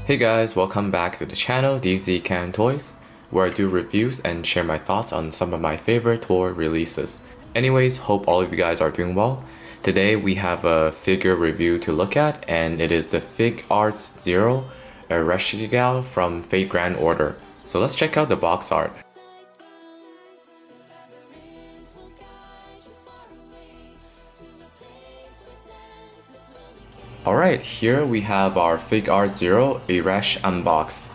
Hey guys, welcome back to the channel Dzkan Toys, where I do reviews and share my thoughts on some of my favorite toy releases. Anyways, hope all of you guys are doing well. Today we have a figure review to look at, and it is the Figuarts Zero Ereshkigal from Fate Grand Order. So let's check out the box art. Alright, here we have our Figuarts Zero Eresh unboxed.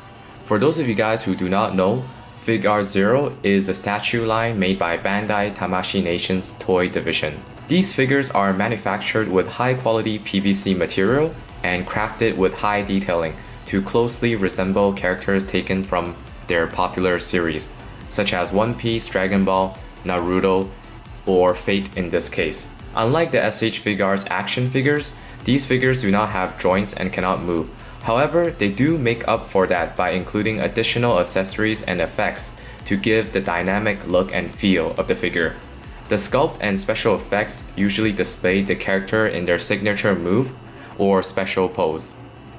For those of you guys who do not know, Figuarts Zero is a statue line made by Bandai Tamashii Nation's toy division. These figures are manufactured with high quality PVC material and crafted with high detailing to closely resemble characters taken from their popular series, such as One Piece, Dragon Ball, Naruto, or Fate in this case. Unlike the SH Figuarts action figures, these figures do not have joints and cannot move. However, they do make up for that by including additional accessories and effects to give the dynamic look and feel of the figure. The sculpt and special effects usually display the character in their signature move or special pose.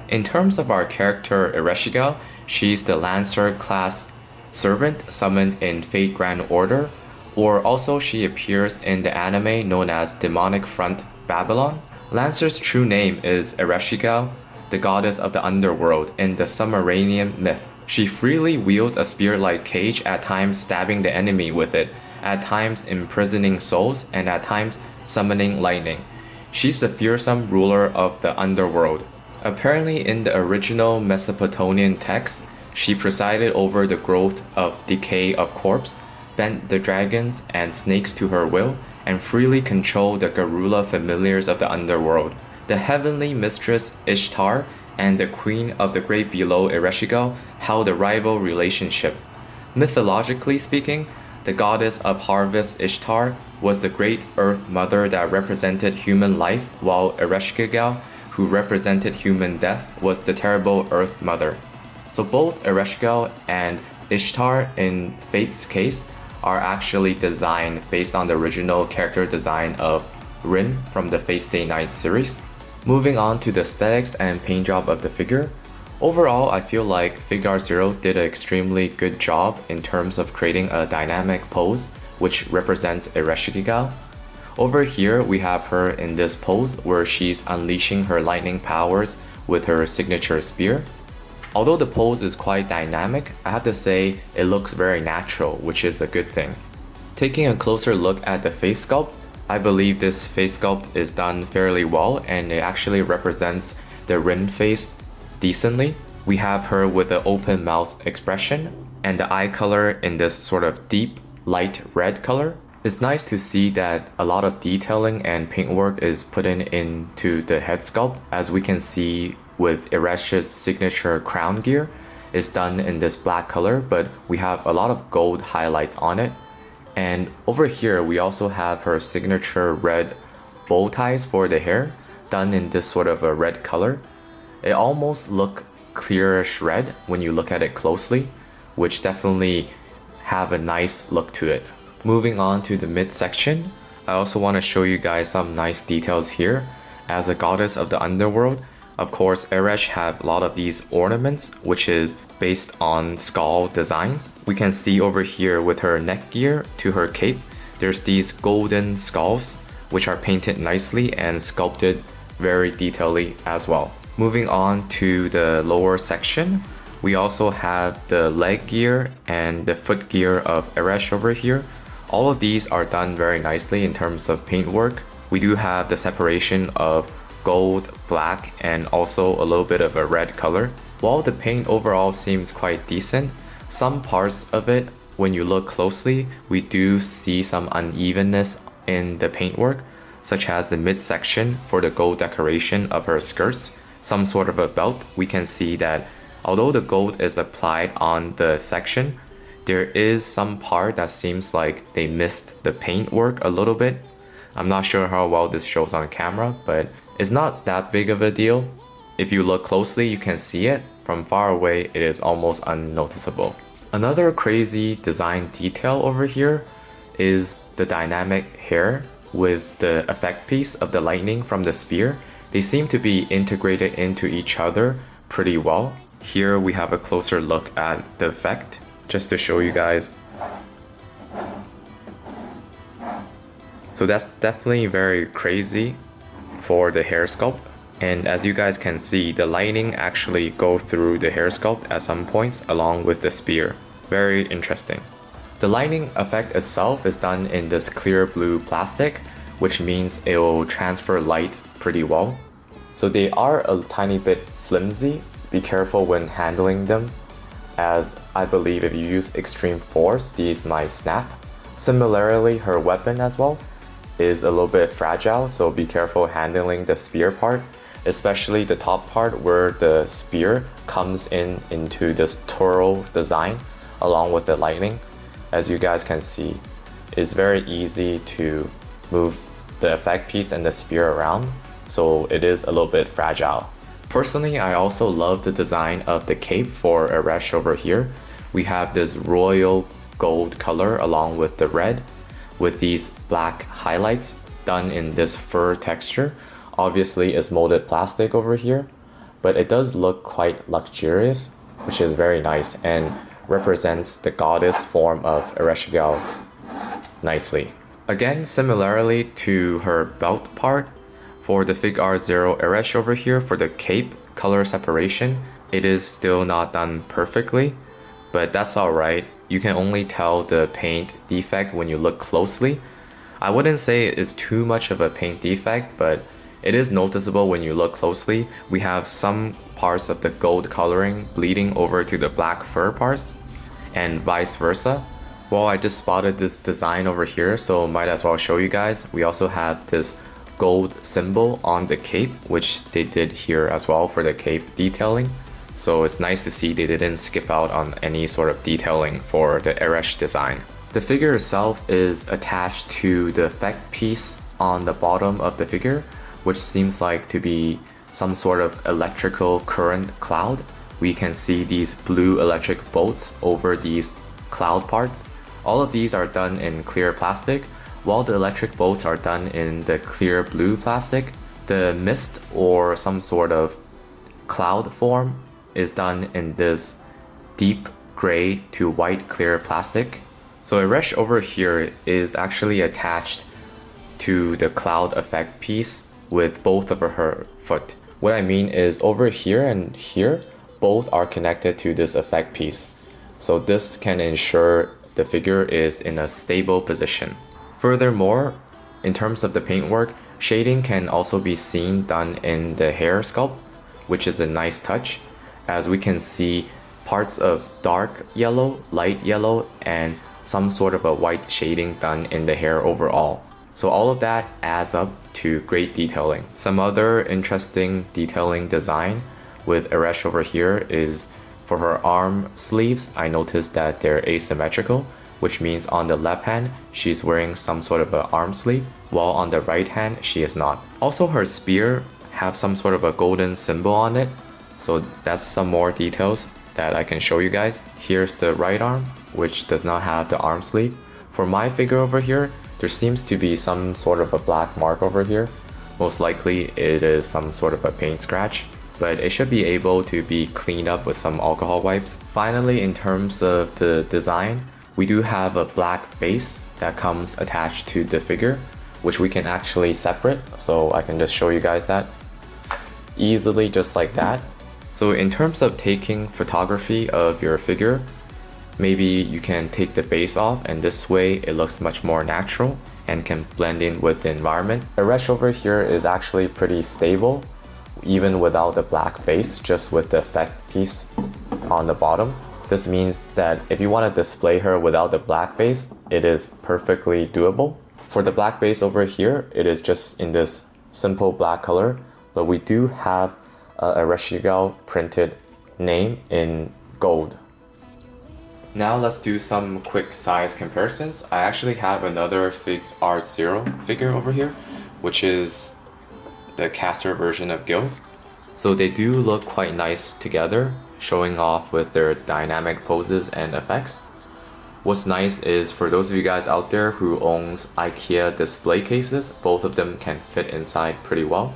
In terms of our character Ereshkigal, she's the Lancer class servant summoned in Fate Grand Order, or also she appears in the anime known as Demonic Front Babylon. Lancer's true name is Ereshkigal, the goddess of the underworld in the Sumerian myth. She freely wields a spear-like cage, at times stabbing the enemy with it, at times imprisoning souls, and at times summoning lightning. She's the fearsome ruler of the underworld. Apparently in the original Mesopotamian text, she presided over the growth of decay of corpse, bent the dragons and snakes to her will, and freely controlled the Garula familiars of the underworld. The heavenly mistress Ishtar and the queen of the great below Ereshkigal held a rival relationship. Mythologically speaking, the goddess of harvest Ishtar was the great earth mother that represented human life, while Ereshkigal, who represented human death, was the terrible earth mother. So both Ereshkigal and Ishtar in Fate's case are actually designed based on the original character design of Rin from the Fate Stay Night series. Moving on to the aesthetics and paint job of the figure. Overall, I feel like Figuarts Zero did an extremely good job in terms of creating a dynamic pose which represents Ereshkigal. Over here, we have her in this pose where she's unleashing her lightning powers with her signature spear. Although the pose is quite dynamic, I have to say it looks very natural, which is a good thing. Taking a closer look at the face sculpt, I believe this face sculpt is done fairly well and it actually represents the Rin face decently. We have her with an open mouth expression and the eye color in this sort of deep light red color. It's nice to see that a lot of detailing and paintwork is put into the head sculpt, as we can see with Eresh's signature crown gear is done in this black color, but we have a lot of gold highlights on it. And over here we also have her signature red bow ties for the hair, done in this sort of a red color. It almost looks clearish red when you look at it closely, which definitely have a nice look to it. Moving on to the midsection, I also want to show you guys some nice details here. As a goddess of the underworld, of course, Eresh have a lot of these ornaments, which is based on skull designs. We can see over here with her neck gear to her cape, there's these golden skulls, which are painted nicely and sculpted very detailedly as well. Moving on to the lower section, we also have the leg gear and the foot gear of Eresh over here. All of these are done very nicely in terms of paintwork. We do have the separation of gold, black, and also a little bit of a red color. While the paint overall seems quite decent, some parts of it, when you look closely, we do see some unevenness in the paintwork, such as the midsection for the gold decoration of her skirts, some sort of a belt. We can see that although the gold is applied on the section, there is some part that seems like they missed the paintwork a little bit. I'm not sure how well this shows on camera, but it's not that big of a deal. If you look closely, you can see it. From far away, it is almost unnoticeable. Another crazy design detail over here is the dynamic hair with the effect piece of the lightning from the spear. They seem to be integrated into each other pretty well. Here we have a closer look at the effect, just to show you guys. So that's definitely very crazy for the hair sculpt. And as you guys can see, the lighting actually go through the hair sculpt at some points along with the spear. Very interesting. The lighting effect itself is done in this clear blue plastic, which means it will transfer light pretty well. So they are a tiny bit flimsy. Be careful when handling them, as I believe if you use extreme force, these might snap. Similarly, her weapon as well is a little bit fragile, so be careful handling the spear part, especially the top part where the spear comes into this twirl design along with the lightning. As you guys can see, it's very easy to move the effect piece and the spear around, so it is a little bit fragile. Personally, I also love the design of the cape for Eresh over here. We have this royal gold color along with the red, with these black highlights done in this fur texture. Obviously it's molded plastic over here, but it does look quite luxurious, which is very nice and represents the goddess form of Ereshkigal nicely. Again, similarly to her belt part, for the Figuarts Zero Eresh over here, for the cape color separation, it is still not done perfectly, but that's alright. You can only tell the paint defect when you look closely. I wouldn't say it is too much of a paint defect, but it is noticeable when you look closely. We have some parts of the gold coloring bleeding over to the black fur parts, and vice versa. Well, I just spotted this design over here, so might as well show you guys. We also have this gold symbol on the cape, which they did here as well for the cape detailing. So it's nice to see they didn't skip out on any sort of detailing for the Eresh design. The figure itself is attached to the effect piece on the bottom of the figure, which seems like to be some sort of electrical current cloud. We can see these blue electric bolts over these cloud parts. All of these are done in clear plastic, while the electric bolts are done in the clear blue plastic. The mist or some sort of cloud form is done in this deep gray to white clear plastic. So Eresh over here is actually attached to the cloud effect piece with both of her foot. What I mean is over here and here, both are connected to this effect piece. So this can ensure the figure is in a stable position. Furthermore, in terms of the paintwork, shading can also be seen done in the hair sculpt, which is a nice touch, as we can see parts of dark yellow, light yellow, and some sort of a white shading done in the hair overall. So all of that adds up to great detailing. Some other interesting detailing design with Eresh over here is for her arm sleeves. I noticed that they're asymmetrical, which means on the left hand, she's wearing some sort of an arm sleeve, while on the right hand, she is not. Also, her spear have some sort of a golden symbol on it, so that's some more details that I can show you guys. Here's the right arm, which does not have the arm sleeve. For my figure over here, there seems to be some sort of a black mark over here. Most likely it is some sort of a paint scratch, but it should be able to be cleaned up with some alcohol wipes. Finally, in terms of the design, we do have a black base that comes attached to the figure, which we can actually separate. So I can just show you guys that easily, just like that. So in terms of taking photography of your figure, maybe you can take the base off, and this way it looks much more natural and can blend in with the environment. Eresh over here is actually pretty stable, even without the black base, just with the effect piece on the bottom. This means that if you want to display her without the black base, it is perfectly doable. For the black base over here, it is just in this simple black color, but we do have a Ereshkigal printed name in gold. Now let's do some quick size comparisons. I actually have another Figuarts Zero figure over here, which is the caster version of Gil. So they do look quite nice together, showing off with their dynamic poses and effects. What's nice is for those of you guys out there who owns IKEA display cases, both of them can fit inside pretty well.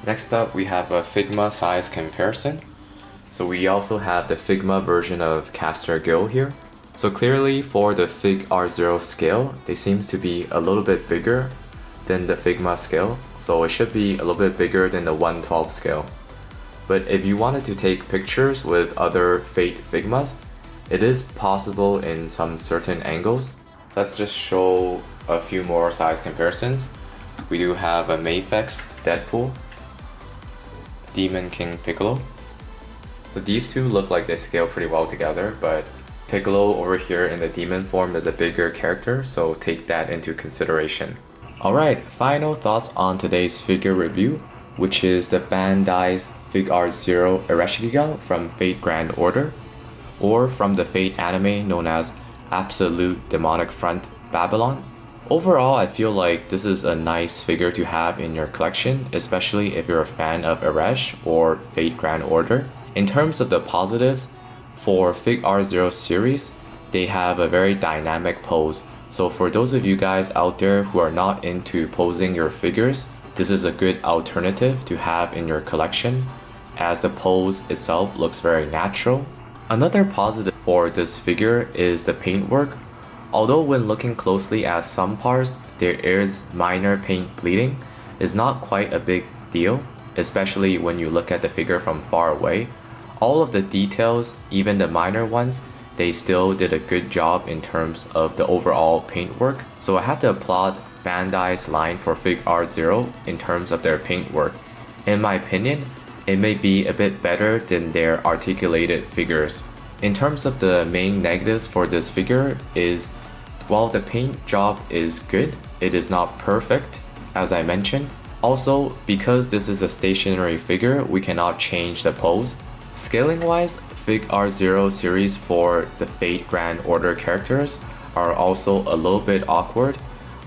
Next up, we have a Figma size comparison. So we also have the Figma version of Caster Gill here. So clearly for the Figuarts scale, they seem to be a little bit bigger than the Figma scale. So it should be a little bit bigger than the 1/12 scale. But if you wanted to take pictures with other Fate Figmas, it is possible in some certain angles. Let's just show a few more size comparisons. We do have a Mafex Deadpool, Demon King Piccolo. So these two look like they scale pretty well together, but Piccolo over here in the demon form is a bigger character, so take that into consideration. Alright, final thoughts on today's figure review, which is the Bandai's Figuarts Ereshkigal from Fate Grand Order, or from the Fate anime known as Absolute Demonic Front Babylon. Overall, I feel like this is a nice figure to have in your collection, especially if you're a fan of Eresh or Fate Grand Order. In terms of the positives, for Figuarts series, they have a very dynamic pose. So for those of you guys out there who are not into posing your figures, this is a good alternative to have in your collection, as the pose itself looks very natural. Another positive for this figure is the paintwork. Although when looking closely at some parts, there is minor paint bleeding, it's not quite a big deal, especially when you look at the figure from far away. All of the details, even the minor ones, they still did a good job in terms of the overall paintwork. So I have to applaud Bandai's line for Figuarts in terms of their paintwork. In my opinion, it may be a bit better than their articulated figures. In terms of the main negatives for this figure is, while the paint job is good, it is not perfect, as I mentioned. Also, because this is a stationary figure, we cannot change the pose. Scaling wise, Figuarts series for the Fate Grand Order characters are also a little bit awkward.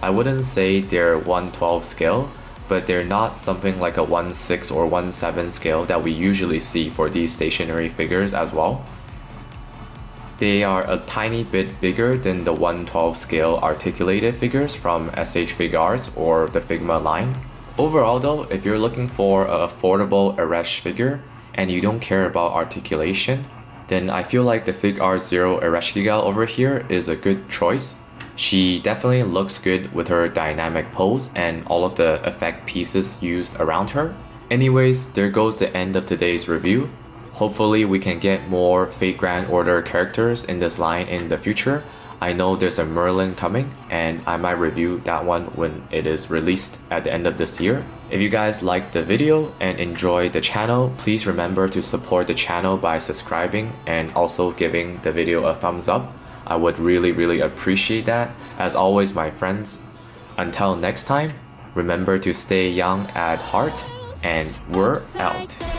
I wouldn't say they're 1/12 scale, but they're not something like a 1/6 or 1/7 scale that we usually see for these stationary figures as well. They are a tiny bit bigger than the 1/12 scale articulated figures from SH Figuarts or the Figma line. Overall though, if you're looking for an affordable Eresh figure and you don't care about articulation, then I feel like the Figuarts Ereshkigal over here is a good choice. She definitely looks good with her dynamic pose and all of the effect pieces used around her. Anyways, there goes the end of today's review. Hopefully we can get more Fate Grand Order characters in this line in the future. I know there's a Merlin coming and I might review that one when it is released at the end of this year. If you guys liked the video and enjoyed the channel, please remember to support the channel by subscribing and also giving the video a thumbs up. I would really appreciate that. As always, my friends, until next time, remember to stay young at heart, and we're out.